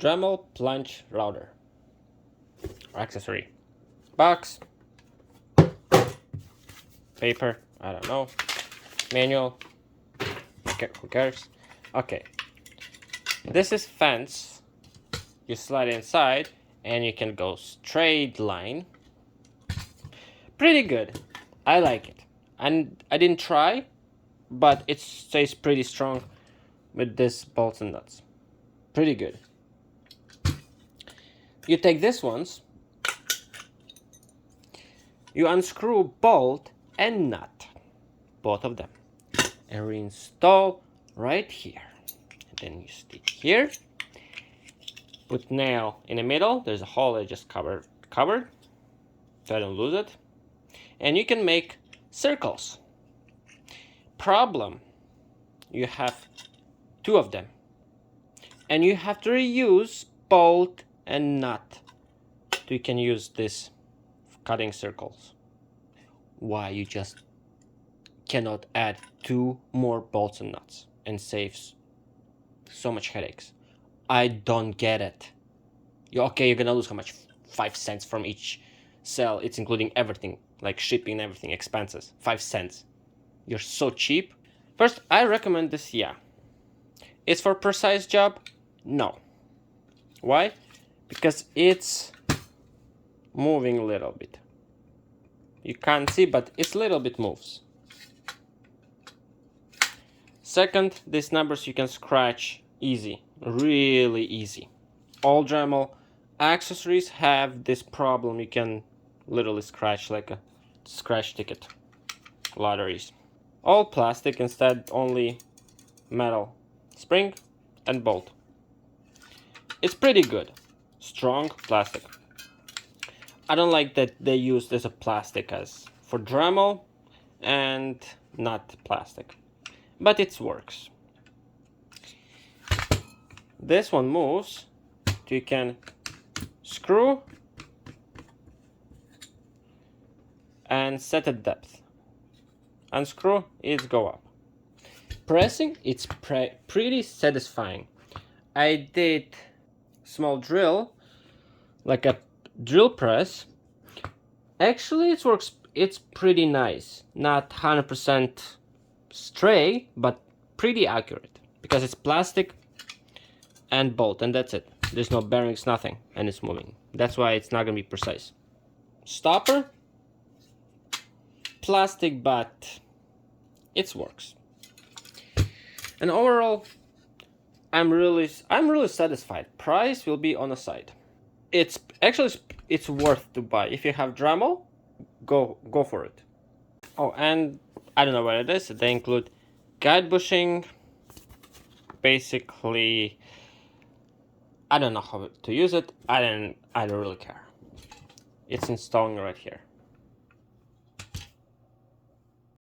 Dremel Plunge router or accessory. Box, paper, I don't know, manual, who cares? Okay, this is fence. You slide inside and you can go straight line. Pretty good. I like it. And I didn't try, but it stays pretty strong with this bolts and nuts. Pretty good. You take this ones, you unscrew bolt and nut, both of them, and reinstall right here. And then you stick here, put nail in the middle. There's a hole I just covered so I don't lose it. And you can make circles. Problem, you have two of them, and you have to reuse bolt and nut so you can use this cutting circles. Why you just cannot add two more bolts and nuts and saves so much headaches? I don't get it. Okay, you're gonna lose how much? 5 cents from each cell. It's including everything, like shipping and everything, expenses. 5 cents. You're so cheap. First, I recommend this, yeah. It's for precise job? No. Why? Because it's moving a little bit. You can't see, but it's a little bit moves. Second, these numbers you can scratch easy, really easy. All Dremel accessories have this problem. You can literally scratch like a scratch ticket lotteries. All plastic, instead only metal spring and bolt. It's pretty good. Strong plastic. I don't like that they use this plastic as for Dremel and not plastic, but it works. This one moves, so you can screw and set a depth. Unscrew, it go up. Pressing, it's pretty satisfying. I did small drill, like a drill press. Actually, it works. It's pretty nice. Not 100% straight, but pretty accurate because it's plastic and bolt, and that's it. There's no bearings, nothing, and it's moving. That's why it's not gonna be precise. Stopper, plastic, but it works. And overall, I'm really satisfied. Price will be on the side. It's actually worth to buy. If you have Dremel, go for it. Oh, and I don't know what it is. They include guide bushing. Basically, I don't know how to use it. I don't really care. It's installing right here.